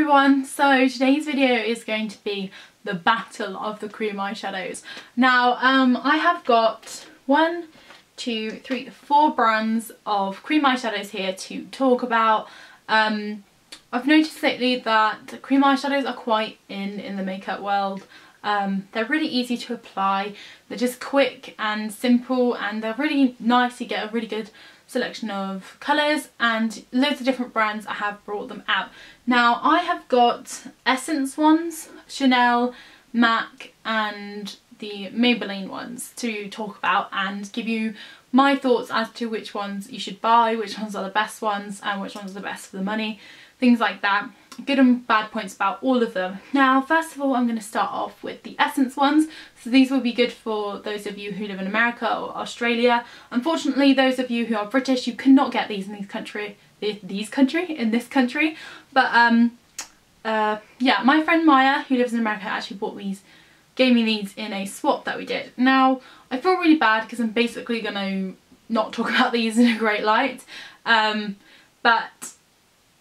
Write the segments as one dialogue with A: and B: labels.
A: everyone, so today's video is going to be the battle of the cream eyeshadows. Now I have got 4 brands of cream eyeshadows here to talk about. I've noticed lately that cream eyeshadows are quite in the makeup world. They're really easy to apply, they're just quick and simple, and they're really nice. You get a really good selection of colours, and loads of different brands I have brought them out. Now I have got Essence ones, Chanel, MAC and the Maybelline ones to talk about and give you my thoughts as to which ones you should buy, which ones are the best ones and which ones are the best for the money, things like that. Good and bad points about all of them. Now first of all, I'm going to start off with the Essence ones. So these will be good for those of you who live in America or Australia. Unfortunately, those of you who are British, you cannot get these in this country. But yeah, my friend Maya, who lives in America, actually gave me these in a swap that we did. Now I feel really bad because I'm basically going to not talk about these in a great light, but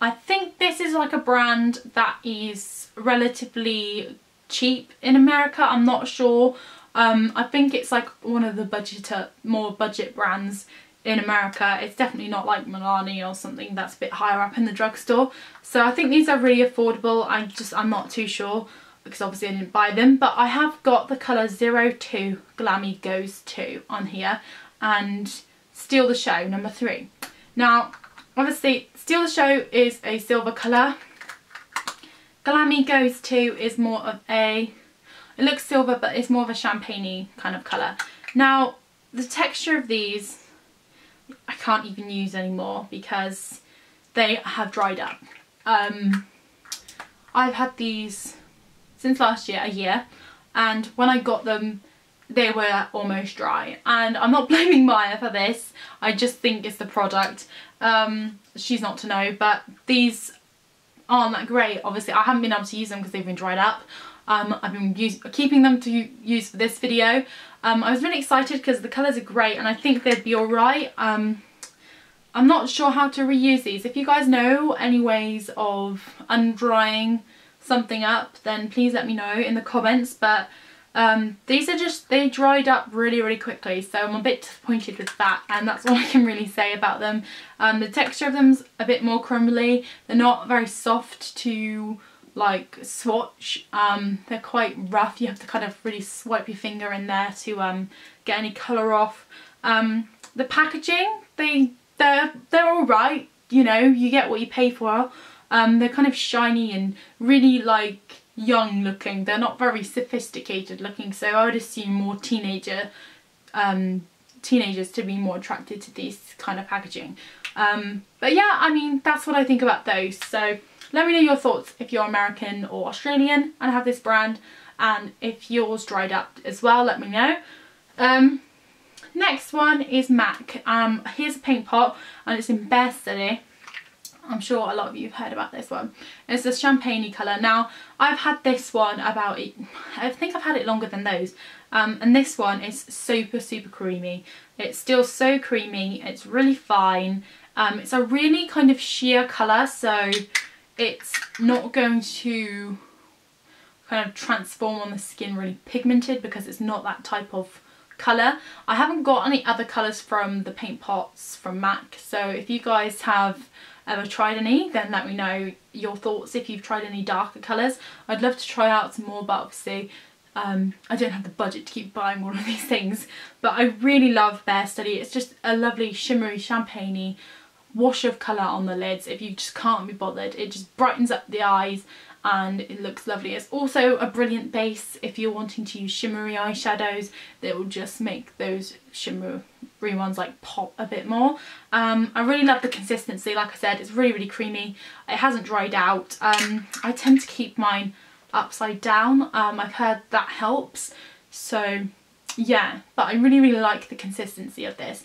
A: I think this is like a brand that is relatively cheap in America. I'm not sure. I think it's like one of the more budget brands in America. It's definitely not like Milani or something that's a bit higher up in the drugstore. So I think these are really affordable. I'm not too sure because obviously I didn't buy them. But I have got the colour 02 Glammy Goes 2 on here, and Steal the Show number 3. Now obviously Steal the Show is a silver colour. Glammy Goes 2 is more of it looks silver, but it's more of a champagne-y kind of colour. Now the texture of these I can't even use anymore because they have dried up. I've had these since last year, a year, and when I got them they were almost dry, and I'm not blaming Maya for this, I just think it's the product. She's not to know, but these aren't that great. Obviously I haven't been able to use them because they've been dried up. I've been keeping them to use for this video. I was really excited because the colours are great and I think they'd be alright. I'm not sure how to reuse these. If you guys know any ways of undrying something up, then please let me know in the comments. But these are they dried up really quickly, so I'm a bit disappointed with that, and that's all I can really say about them. The texture of them's a bit more crumbly. They're not very soft to like swatch. They're quite rough. You have to kind of really swipe your finger in there to get any colour off. The packaging, they're alright, you know, you get what you pay for. They're kind of shiny and really like young looking. They're not very sophisticated looking, so I would assume more teenagers to be more attracted to these kind of packaging. But yeah, I mean, that's what I think about those. So let me know your thoughts if you're American or Australian and have this brand, and if yours dried up as well, let me know. Next one is MAC. Here's a paint pot and it's in Bear Study. I'm sure a lot of you have heard about this one. It's a champagne-y colour. Now I've had this one I think I've had it longer than those, and this one is super creamy. It's still so creamy, it's really fine. It's a really kind of sheer colour, so it's not going to kind of transform on the skin really pigmented because it's not that type of colour. I haven't got any other colours from the paint pots from MAC, so if you guys have ever tried any, then let me know your thoughts. If you've tried any darker colours, I'd love to try out some more, but obviously I don't have the budget to keep buying all of these things. But I really love Bear Study. It's just a lovely shimmery champagne-y wash of colour on the lids. If you just can't be bothered, it just brightens up the eyes and it looks lovely. It's also a brilliant base if you're wanting to use shimmery eyeshadows that will just make those shimmery ones like pop a bit more. I really love the consistency. Like I said, it's really creamy. It hasn't dried out. I tend to keep mine upside down. I've heard that helps. So yeah, but I really like the consistency of this.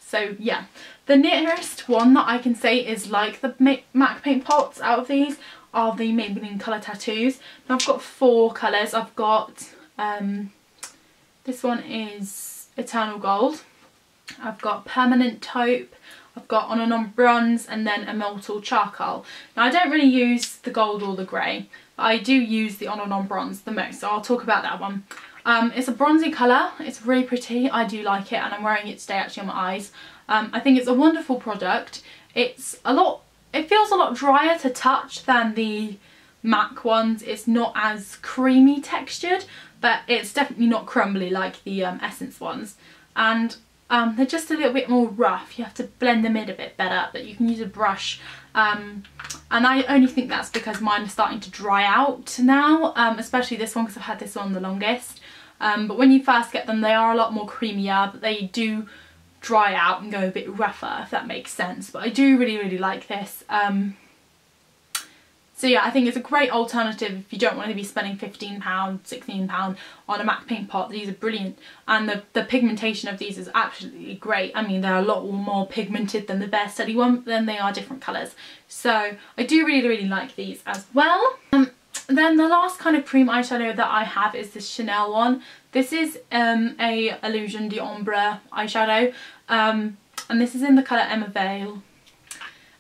A: So yeah, the nearest one that I can say is like the MAC paint pots out of these are the Maybelline Colour Tattoos. Now I've got 4 colours. I've got, this one is Eternal Gold. I've got Permanent Taupe. I've got On and On Bronze and then Immortal Charcoal. Now I don't really use the gold or the grey, but I do use the On and On Bronze the most, so I'll talk about that one. It's a bronzy colour, it's really pretty, I do like it, and I'm wearing it today actually on my eyes. I think it's a wonderful product. It feels a lot drier to touch than the MAC ones. It's not as creamy textured, but it's definitely not crumbly like the Essence ones. And they're just a little bit more rough. You have to blend them in a bit better, but you can use a brush. And I only think that's because mine are starting to dry out now, especially this one because I've had this one the longest. But when you first get them, they are a lot more creamier, but they do dry out and go a bit rougher, if that makes sense. But I do really like this. So yeah, I think it's a great alternative if you don't want to be spending £15, £16 on a MAC paint pot. These are brilliant, and the pigmentation of these is absolutely great. I mean, they're a lot more pigmented than the Bare Steady one, but then they are different colours. So I do really like these as well. Then the last kind of cream eyeshadow that I have is this Chanel one. This is a Illusion d'Ombre eyeshadow, and this is in the colour Emma Vale.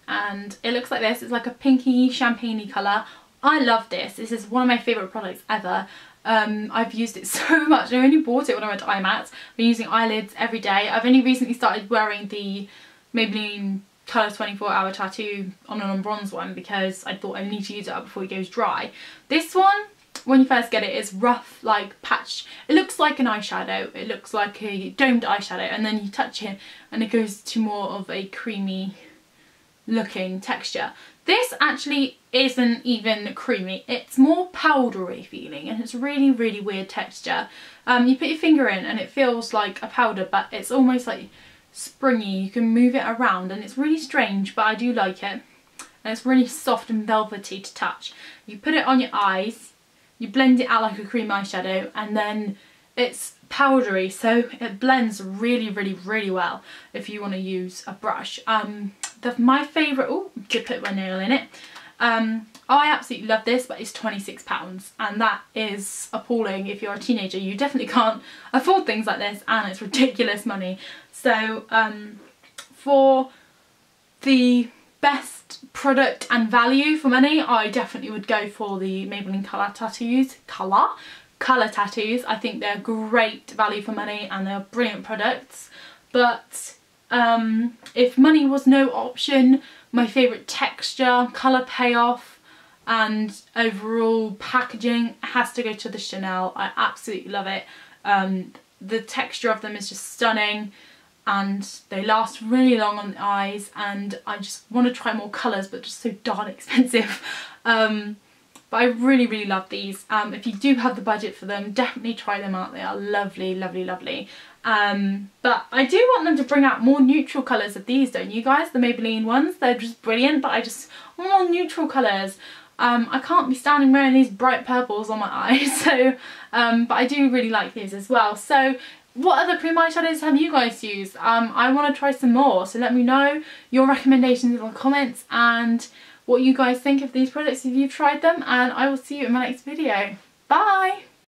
A: And it looks like this. It's like a pinky champagne-y colour. I love this. This is one of my favourite products ever. I've used it so much. I only bought it when I went to IMAX. I've been using eyelids every day. I've only recently started wearing the Maybelline Colour 24 Hour Tattoo On and On Bronze one because I thought I need to use it up before it goes dry. This one, when you first get it, is rough, like patch. It looks like an eyeshadow. It looks like a domed eyeshadow, and then you touch it and it goes to more of a creamy looking texture. This actually isn't even creamy, it's more powdery feeling, and it's really weird texture. You put your finger in and it feels like a powder, but it's almost like springy. You can move it around and it's really strange, but I do like it, and it's really soft and velvety to touch. You put it on your eyes, you blend it out like a cream eyeshadow, and then it's powdery, so it blends really well if you want to use a brush. My favourite, oh, did put my nail in it. I absolutely love this, but it's £26, and that is appalling. If you're a teenager, you definitely can't afford things like this, and it's ridiculous money. So for the best product and value for money, I definitely would go for the Maybelline Colour Tattoos. Colour Tattoos. I think they're great value for money and they're brilliant products. But if money was no option, my favourite texture, colour payoff and overall packaging has to go to the Chanel. I absolutely love it. The texture of them is just stunning, and they last really long on the eyes, and I just want to try more colours, but just so darn expensive. But I really love these. If you do have the budget for them, definitely try them out. They are lovely. But I do want them to bring out more neutral colours of these, don't you guys? The Maybelline ones, they're just brilliant, but I just want more neutral colours. I can't be standing wearing these bright purples on my eyes, so but I do really like these as well. So what other cream eyeshadows have you guys used? I want to try some more, so let me know your recommendations in the comments and what you guys think of these products if you've tried them, and I will see you in my next video. Bye!